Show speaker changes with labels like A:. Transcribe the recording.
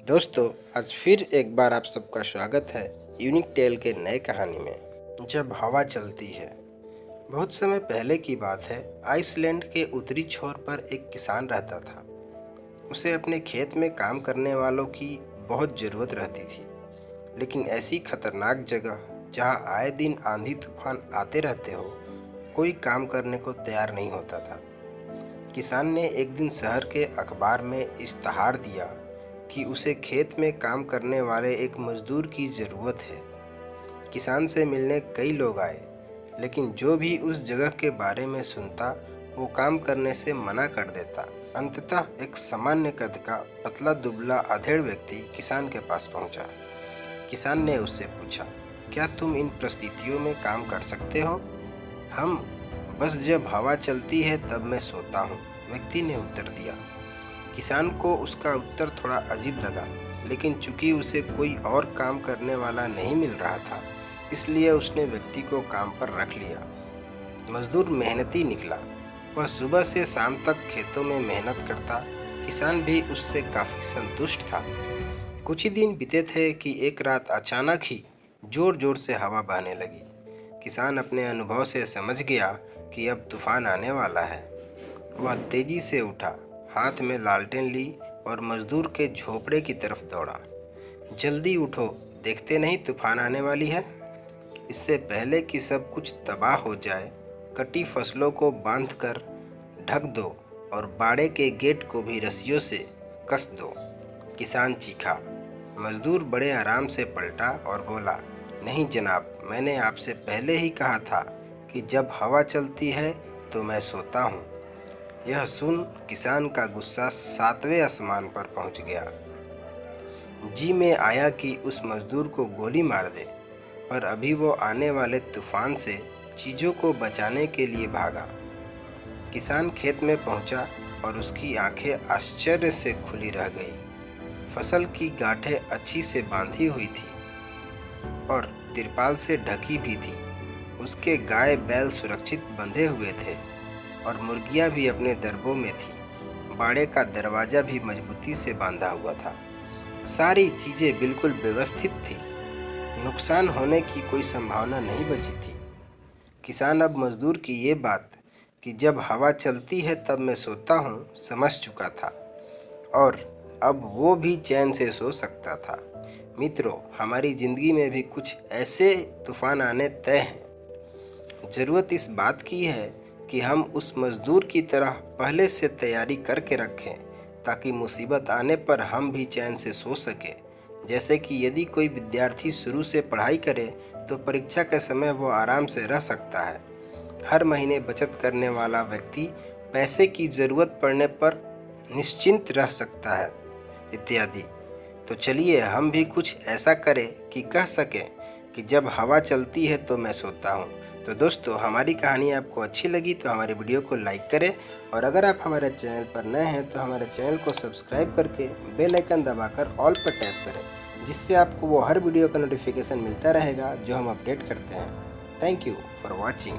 A: दोस्तों, आज फिर एक बार आप सबका स्वागत है यूनिक टेल के नए कहानी में। जब हवा चलती है। बहुत समय पहले की बात है। आइसलैंड के उत्तरी छोर पर एक किसान रहता था। उसे अपने खेत में काम करने वालों की बहुत ज़रूरत रहती थी, लेकिन ऐसी खतरनाक जगह जहां आए दिन आंधी तूफान आते रहते हो, कोई काम करने को तैयार नहीं होता था। किसान ने एक दिन शहर के अखबार में इश्तहार दिया कि उसे खेत में काम करने वाले एक मजदूर की ज़रूरत है। किसान से मिलने कई लोग आए, लेकिन जो भी उस जगह के बारे में सुनता वो काम करने से मना कर देता। अंततः एक सामान्य कद का पतला दुबला अधेड़ व्यक्ति किसान के पास पहुंचा। किसान ने उससे पूछा, क्या तुम इन परिस्थितियों में काम कर सकते हो? हम बस जब हवा चलती है तब मैं सोता हूँ, व्यक्ति ने उत्तर दिया। किसान को उसका उत्तर थोड़ा अजीब लगा, लेकिन चूंकि उसे कोई और काम करने वाला नहीं मिल रहा था, इसलिए उसने व्यक्ति को काम पर रख लिया। मजदूर मेहनती निकला। वह सुबह से शाम तक खेतों में मेहनत करता। किसान भी उससे काफ़ी संतुष्ट था। कुछ ही दिन बीते थे कि एक रात अचानक ही जोर जोर से हवा बहने लगी। किसान अपने अनुभव से समझ गया कि अब तूफान आने वाला है। वह तेजी से उठा, हाथ में लालटेन ली और मजदूर के झोपड़े की तरफ दौड़ा। जल्दी उठो, देखते नहीं तूफान आने वाली है। इससे पहले कि सब कुछ तबाह हो जाए, कटी फसलों को बांधकर ढक दो और बाड़े के गेट को भी रस्सियों से कस दो। किसान चीखा। मजदूर बड़े आराम से पलटा और बोला, नहीं जनाब, मैंने आपसे पहले ही कहा था कि जब हवा चलती है तो मैं सोता हूँ। यह सुन किसान का गुस्सा 7वें आसमान पर पहुंच गया। जी में आया कि उस मजदूर को गोली मार दे, पर अभी वो आने वाले तूफान से चीज़ों को बचाने के लिए भागा। किसान खेत में पहुंचा और उसकी आंखें आश्चर्य से खुली रह गई। फसल की गांठें अच्छी से बांधी हुई थी और तिरपाल से ढकी भी थी। उसके गाय बैल सुरक्षित बंधे हुए थे और मुर्गियां भी अपने दरबों में थी। बाड़े का दरवाज़ा भी मजबूती से बांधा हुआ था। सारी चीज़ें बिल्कुल व्यवस्थित थी। नुकसान होने की कोई संभावना नहीं बची थी। किसान अब मजदूर की ये बात कि जब हवा चलती है तब मैं सोता हूँ समझ चुका था, और अब वो भी चैन से सो सकता था। मित्रों, हमारी ज़िंदगी में भी कुछ ऐसे तूफान आने तय हैं। ज़रूरत इस बात की है कि हम उस मजदूर की तरह पहले से तैयारी करके रखें, ताकि मुसीबत आने पर हम भी चैन से सो सकें। जैसे कि यदि कोई विद्यार्थी शुरू से पढ़ाई करे तो परीक्षा के समय वो आराम से रह सकता है। हर महीने बचत करने वाला व्यक्ति पैसे की ज़रूरत पड़ने पर निश्चिंत रह सकता है, इत्यादि। तो चलिए हम भी कुछ ऐसा करें कि कह सकें कि जब हवा चलती है तो मैं सोता हूँ। तो दोस्तों, हमारी कहानी आपको अच्छी लगी तो हमारे वीडियो को लाइक करें, और अगर आप हमारे चैनल पर नए हैं तो हमारे चैनल को सब्सक्राइब करके बेल आइकन दबाकर ऑल पर टैप करें, जिससे आपको वो हर वीडियो का नोटिफिकेशन मिलता रहेगा जो हम अपडेट करते हैं। Thank you for watching.